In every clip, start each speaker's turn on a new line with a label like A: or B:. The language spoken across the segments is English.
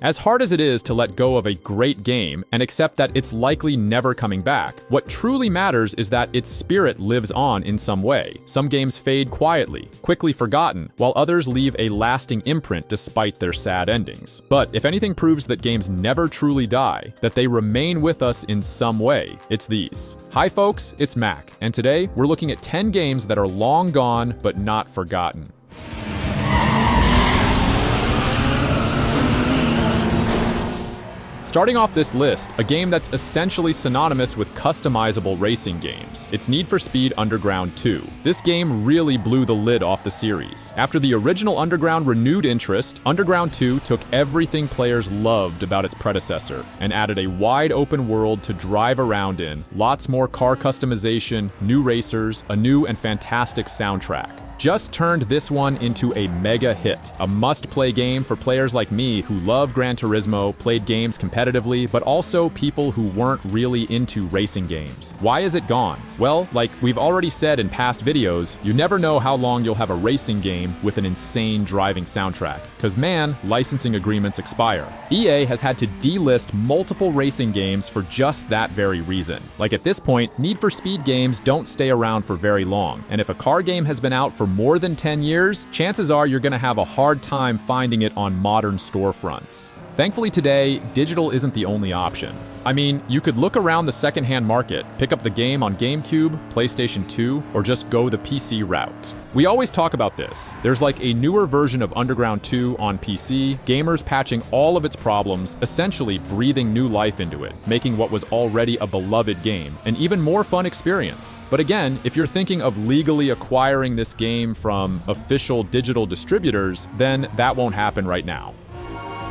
A: As hard as it is to let go of a great game and accept that it's likely never coming back, what truly matters is that its spirit lives on in some way. Some games fade quietly, quickly forgotten, while others leave a lasting imprint despite their sad endings. But if anything proves that games never truly die, that they remain with us in some way, it's these. Hi folks, it's Mac, and today we're looking at 10 games that are long gone but not forgotten. Starting off this list, a game that's essentially synonymous with customizable racing games. It's Need for Speed Underground 2. This game really blew the lid off the series. After the original Underground renewed interest, Underground 2 took everything players loved about its predecessor and added a wide open world to drive around in, lots more car customization, new racers, a new and fantastic soundtrack. Just turned this one into a mega hit, a must-play game for players like me who love Gran Turismo, played games competitively, but also people who weren't really into racing games. Why is it gone? Well, like we've already said in past videos, you never know how long you'll have a racing game with an insane driving soundtrack, because man, licensing agreements expire. EA has had to delist multiple racing games for just that very reason. Like at this point, Need for Speed games don't stay around for very long, and if a car game has been out for more than 10 years, chances are you're gonna have a hard time finding it on modern storefronts. Thankfully today, digital isn't the only option. I mean, you could look around the secondhand market, pick up the game on GameCube, PlayStation 2, or just go the PC route. We always talk about this. There's like a newer version of Underground 2 on PC, gamers patching all of its problems, essentially breathing new life into it, making what was already a beloved game an even more fun experience. But again, if you're thinking of legally acquiring this game from official digital distributors, then that won't happen right now.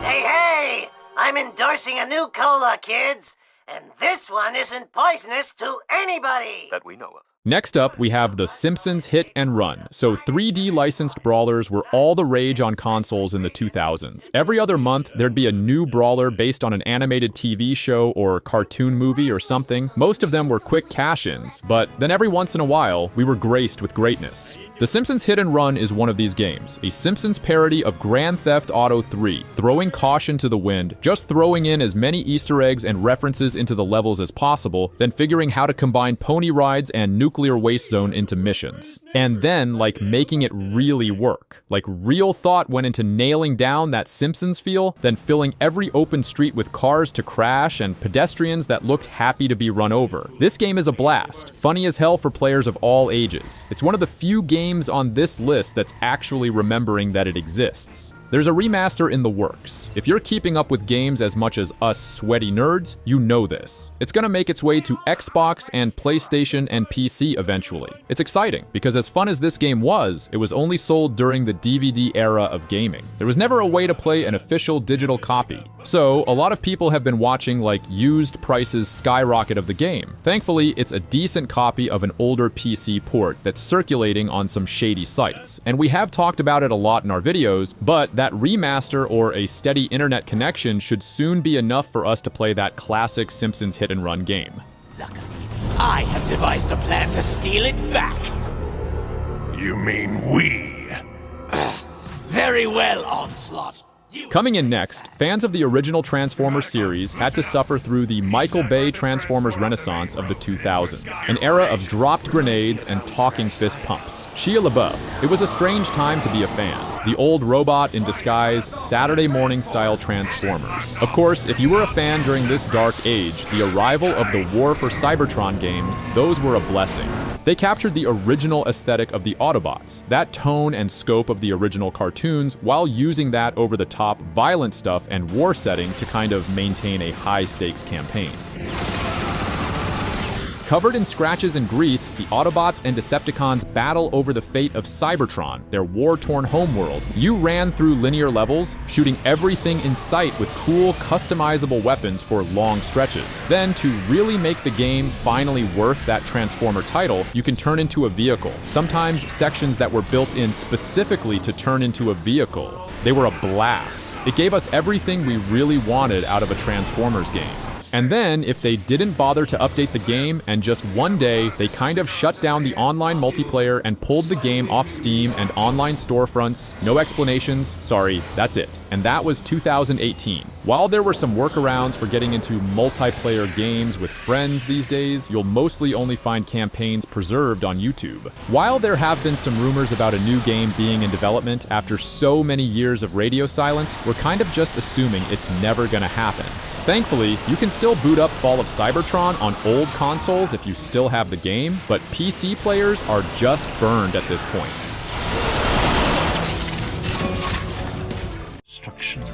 B: Hey! I'm endorsing a new cola, kids! And this one isn't poisonous to anybody!
C: That we know of.
A: Next up, we have The Simpsons Hit and Run. So 3D licensed brawlers were all the rage on consoles in the 2000s. Every other month, there'd be a new brawler based on an animated TV show or cartoon movie or something. Most of them were quick cash-ins, but then every once in a while, we were graced with greatness. The Simpsons Hit and Run is one of these games, a Simpsons parody of Grand Theft Auto 3, throwing caution to the wind, just throwing in as many Easter eggs and references into the levels as possible, then figuring how to combine pony rides and nuclear waste zone into missions. And then, like, making it really work. Like, real thought went into nailing down that Simpsons feel, then filling every open street with cars to crash and pedestrians that looked happy to be run over. This game is a blast, funny as hell for players of all ages. It's one of the few games on this list that's actually remembering that it exists. There's a remaster in the works. If you're keeping up with games as much as us sweaty nerds, you know this. It's gonna make its way to Xbox and PlayStation and PC eventually. It's exciting, because as fun as this game was, it was only sold during the DVD era of gaming. There was never a way to play an official digital copy. So, a lot of people have been watching like used prices skyrocket of the game. Thankfully, it's a decent copy of an older PC port that's circulating on some shady sites. And we have talked about it a lot in our videos, but that remaster or a steady internet connection should soon be enough for us to play that classic Simpsons Hit and Run game.
D: Luckily, I have devised a plan to steal it back.
C: You mean we?
D: Very well, Onslaught.
A: Coming in next, fans of the original Transformers series had to suffer through the Michael Bay Transformers renaissance of the 2000s, an era of dropped grenades and talking fist pumps. Shia LaBeouf. It was a strange time to be a fan. The old robot in disguise, Saturday morning style Transformers. Of course, if you were a fan during this dark age, the arrival of the War for Cybertron games, those were a blessing. They captured the original aesthetic of the Autobots, that tone and scope of the original cartoons, while using that over-the-top violent stuff and war setting to kind of maintain a high-stakes campaign. Covered in scratches and grease, the Autobots and Decepticons battle over the fate of Cybertron, their war-torn homeworld. You ran through linear levels, shooting everything in sight with cool, customizable weapons for long stretches. Then, to really make the game finally worth that Transformer title, you can turn into a vehicle. Sometimes sections that were built in specifically to turn into a vehicle. They were a blast. It gave us everything we really wanted out of a Transformers game. And then, if they didn't bother to update the game, and just one day, they kind of shut down the online multiplayer and pulled the game off Steam and online storefronts. No explanations, sorry, that's it. And that was 2018. While there were some workarounds for getting into multiplayer games with friends these days, you'll mostly only find campaigns preserved on YouTube. While there have been some rumors about a new game being in development after so many years of radio silence, we're kind of just assuming it's never gonna happen. Thankfully, you can still boot up Fall of Cybertron on old consoles if you still have the game, but PC players are just burned at this point.
C: Instructions.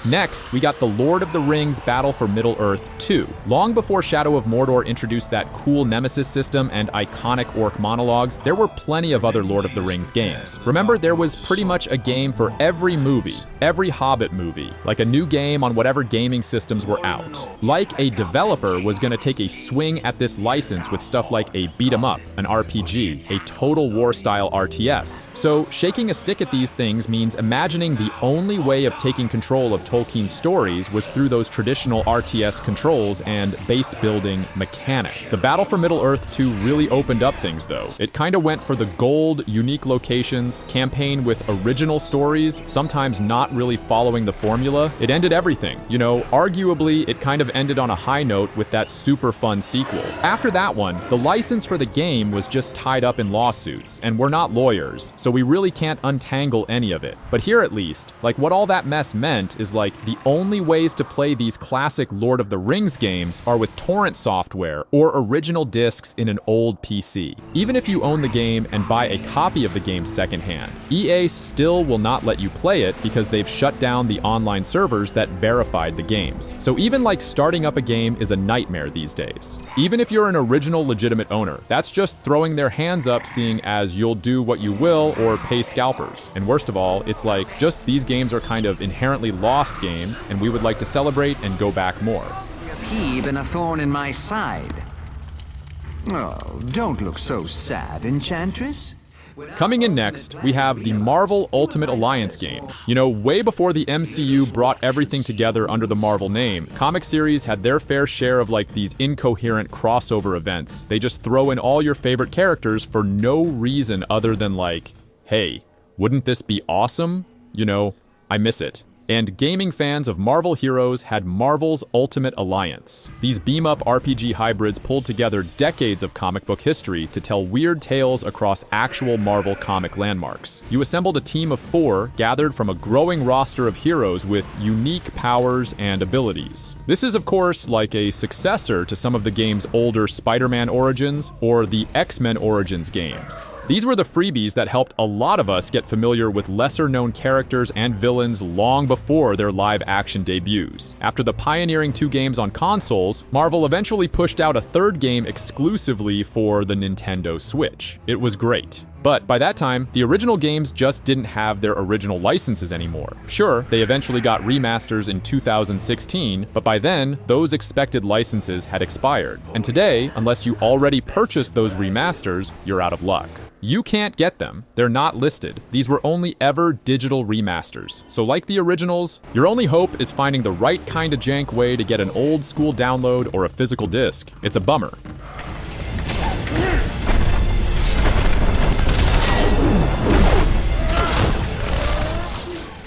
A: Next, we got the Lord of the Rings Battle for Middle-earth 2. Long before Shadow of Mordor introduced that cool Nemesis system and iconic orc monologues, there were plenty of other Lord of the Rings games. Remember, there was pretty much a game for every movie, every Hobbit movie, like a new game on whatever gaming systems were out. Like a developer was gonna take a swing at this license with stuff like a beat-em-up, an RPG, a Total War-style RTS. So, shaking a stick at these things means imagining the only way of taking control of Tolkien's stories was through those traditional RTS controls and base-building mechanic. The Battle for Middle-earth 2 really opened up things, though. It kinda went for the gold, unique locations, campaign with original stories, sometimes not really following the formula. It ended everything. You know, arguably, it kind of ended on a high note with that super fun sequel. After that one, the license for the game was just tied up in lawsuits, and we're not lawyers, so we really can't untangle any of it. But here at least, like what all that mess meant is like the only ways to play these classic Lord of the Rings games are with torrent software or original discs in an old PC. Even if you own the game and buy a copy of the game secondhand, EA still will not let you play it because they've shut down the online servers that verified the games. So even like starting up a game is a nightmare these days. Even if you're an original legitimate owner, that's just throwing their hands up, seeing as you'll do what you will or pay scalpers. And worst of all, it's like just these games are kind of inherently lost games, and we would like to celebrate and go back more.
E: Has he been a thorn in my side? Oh, don't look so sad, Enchantress.
A: Coming in next, we have the Marvel Ultimate Alliance games. You know, way before the MCU brought everything together under the Marvel name, comic series had their fair share of like these incoherent crossover events. They just throw in all your favorite characters for no reason other than like, hey, wouldn't this be awesome? You know, I miss it. And gaming fans of Marvel heroes had Marvel's Ultimate Alliance. These beam-up RPG hybrids pulled together decades of comic book history to tell weird tales across actual Marvel comic landmarks. You assembled a team of 4 gathered from a growing roster of heroes with unique powers and abilities. This is, of course, like a successor to some of the game's older Spider-Man Origins or the X-Men Origins games. These were the freebies that helped a lot of us get familiar with lesser-known characters and villains long before their live-action debuts. After the pioneering 2 games on consoles, Marvel eventually pushed out a 3rd game exclusively for the Nintendo Switch. It was great. But by that time, the original games just didn't have their original licenses anymore. Sure, they eventually got remasters in 2016, but by then, those expected licenses had expired. And today, unless you already purchased those remasters, you're out of luck. You can't get them. They're not listed. These were only ever digital remasters. So like the originals, your only hope is finding the right kind of jank way to get an old school download or a physical disc. It's a bummer.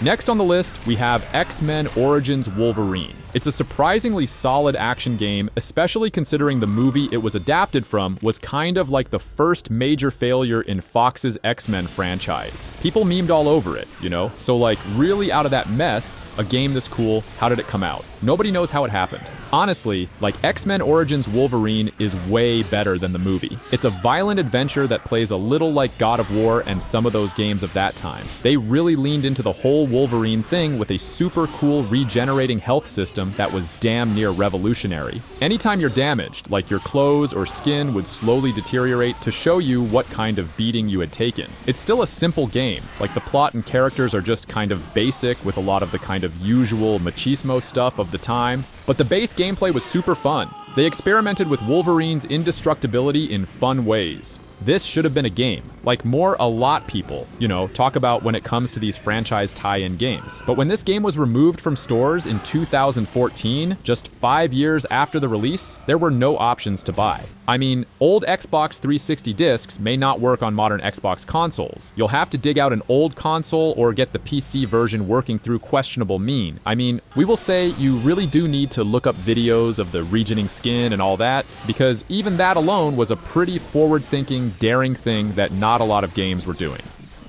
A: Next on the list, we have X-Men Origins Wolverine. It's a surprisingly solid action game, especially considering the movie it was adapted from was kind of like the first major failure in Fox's X-Men franchise. People memed all over it, you know? So like, really out of that mess, a game this cool, how did it come out? Nobody knows how it happened. Honestly, like X-Men Origins Wolverine is way better than the movie. It's a violent adventure that plays a little like God of War and some of those games of that time. They really leaned into the whole Wolverine thing with a super cool regenerating health system that was damn near revolutionary. Anytime you're damaged, like your clothes or skin would slowly deteriorate to show you what kind of beating you had taken. It's still a simple game, like the plot and characters are just kind of basic with a lot of the kind of usual machismo stuff of the time, but the base gameplay was super fun. They experimented with Wolverine's indestructibility in fun ways. This should have been a game. Like a lot people, talk about when it comes to these franchise tie-in games. But when this game was removed from stores in 2014, just 5 years after the release, there were no options to buy. I mean, old Xbox 360 discs may not work on modern Xbox consoles. You'll have to dig out an old console or get the PC version working through questionable means. I mean, we will say you really do need to look up videos of the regioning skin and all that, because even that alone was a pretty forward-thinking, daring thing that not a lot of games were doing.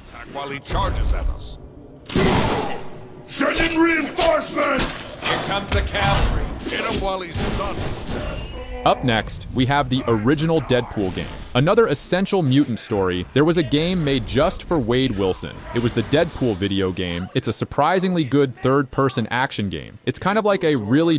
C: Attack while he charges at us. Send in reinforcements!
D: Here comes the cavalry.
C: Hit him while he's stunned.
A: Up next, we have the original Deadpool game. Another essential mutant story. There was a game made just for Wade Wilson. It was the Deadpool video game. It's a surprisingly good third-person action game. It's kind of like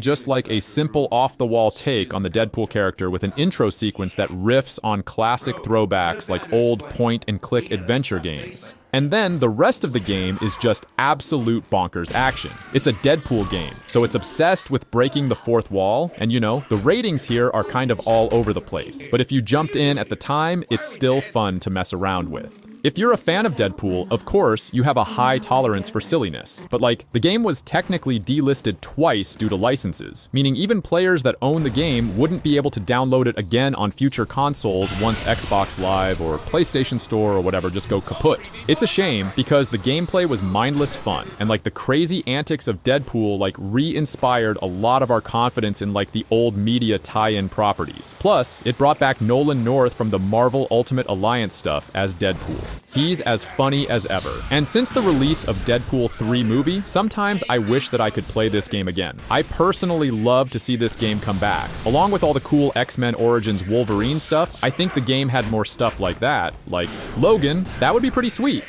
A: just like a simple off-the-wall take on the Deadpool character with an intro sequence that riffs on classic throwbacks like old point-and-click adventure games. And then the rest of the game is just absolute bonkers action. It's a Deadpool game, so it's obsessed with breaking the fourth wall, and the ratings here are kind of all over the place. But if you jumped in at the time, it's still fun to mess around with. If you're a fan of Deadpool, of course, you have a high tolerance for silliness. But the game was technically delisted twice due to licenses, meaning even players that own the game wouldn't be able to download it again on future consoles once Xbox Live or PlayStation Store or whatever just go kaput. It's a shame because the gameplay was mindless fun, and the crazy antics of Deadpool re-inspired a lot of our confidence in the old media tie-in properties. Plus, it brought back Nolan North from the Marvel Ultimate Alliance stuff as Deadpool. He's as funny as ever. And since the release of Deadpool 3 movie, sometimes I wish that I could play this game again. I personally love to see this game come back. Along with all the cool X-Men Origins Wolverine stuff, I think the game had more stuff like that. Like Logan, that would be pretty sweet.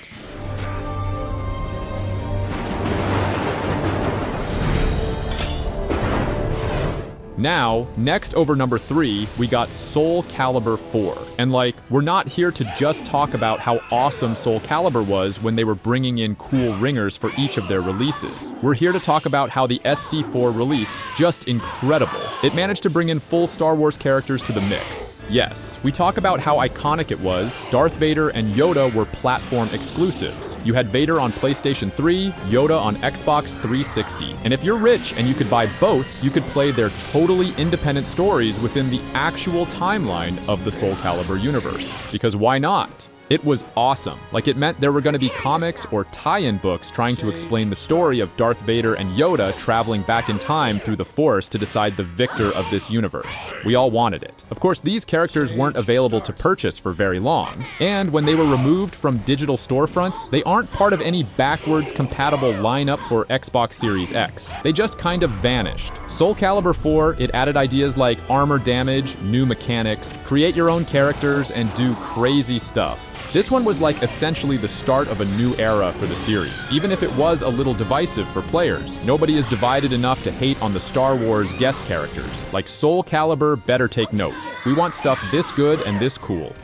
A: Now, next over number 3, we got Soul Calibur 4. And we're not here to just talk about how awesome Soul Calibur was when they were bringing in cool ringers for each of their releases. We're here to talk about how the SC4 release, just incredible. It managed to bring in full Star Wars characters to the mix. Yes, we talk about how iconic it was. Darth Vader and Yoda were platform exclusives. You had Vader on PlayStation 3, Yoda on Xbox 360. And if you're rich and you could buy both, you could play their totally independent stories within the actual timeline of the Soul Calibur universe. Because why not? It was awesome. It meant there were going to be comics or tie-in books trying to explain the story of Darth Vader and Yoda traveling back in time through the Force to decide the victor of this universe. We all wanted it. Of course, these characters weren't available to purchase for very long. And when they were removed from digital storefronts, they aren't part of any backwards compatible lineup for Xbox Series X. They just kind of vanished. Soul Calibur 4, it added ideas like armor damage, new mechanics, create your own characters, and do crazy stuff. This one was essentially the start of a new era for the series, even if it was a little divisive for players. Nobody is divided enough to hate on the Star Wars guest characters. Soul Calibur better take notes. We want stuff this good and this cool.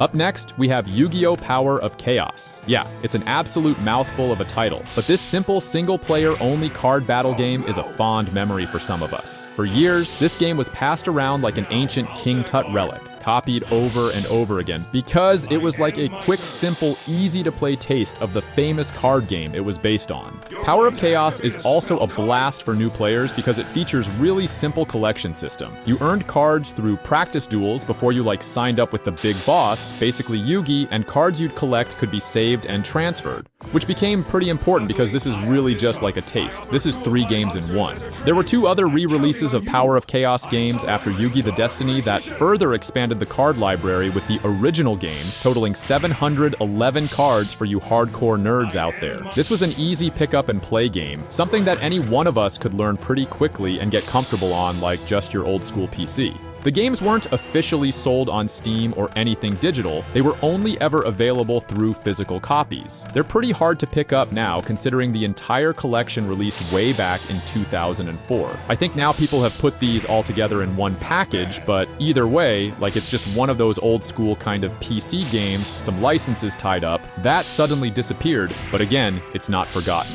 A: Up next, we have Yu-Gi-Oh! Power of Chaos. Yeah, it's an absolute mouthful of a title, but this simple single-player only card battle game is a fond memory for some of us. For years, this game was passed around like an ancient King Tut relic, copied over and over again, because it was a quick, simple, easy-to-play taste of the famous card game it was based on. Power of Chaos is also a blast for new players because it features really simple collection system. You earned cards through practice duels before you signed up with the big boss, basically Yugi, and cards you'd collect could be saved and transferred, which became pretty important because this is really just like a taste. This is 3 games in 1. There were 2 other re-releases of Power of Chaos games after Yugi the Destiny that further expanded the card library with the original game, totaling 711 cards for you hardcore nerds out there. This was an easy pick-up and play game, something that any one of us could learn pretty quickly and get comfortable on like just your old school PC. The games weren't officially sold on Steam or anything digital, they were only ever available through physical copies. They're pretty hard to pick up now considering the entire collection released way back in 2004. I think now people have put these all together in one package, but either way, it's just one of those old school kind of PC games, some licenses tied up, that suddenly disappeared, but again, it's not forgotten.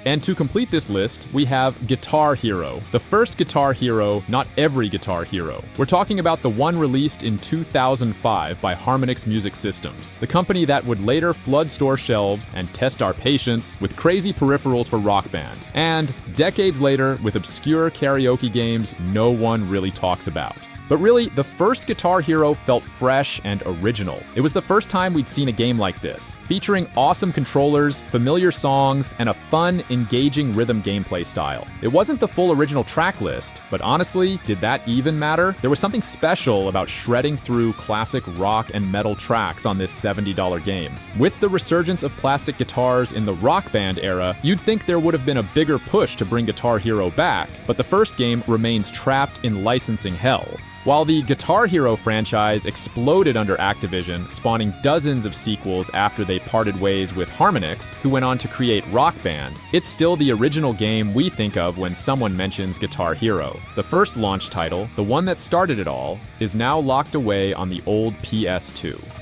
A: And to complete this list, we have Guitar Hero. The first Guitar Hero, not every Guitar Hero. We're talking about the one released in 2005 by Harmonix Music Systems, the company that would later flood store shelves and test our patience with crazy peripherals for Rock Band. And decades later, with obscure karaoke games no one really talks about. But really, the first Guitar Hero felt fresh and original. It was the first time we'd seen a game like this, featuring awesome controllers, familiar songs, and a fun, engaging rhythm gameplay style. It wasn't the full original track list, but honestly, did that even matter? There was something special about shredding through classic rock and metal tracks on this $70 game. With the resurgence of plastic guitars in the Rock Band era, you'd think there would have been a bigger push to bring Guitar Hero back, but the first game remains trapped in licensing hell. While the Guitar Hero franchise exploded under Activision, spawning dozens of sequels after they parted ways with Harmonix, who went on to create Rock Band, it's still the original game we think of when someone mentions Guitar Hero. The first launch title, the one that started it all, is now locked away on the old PS2.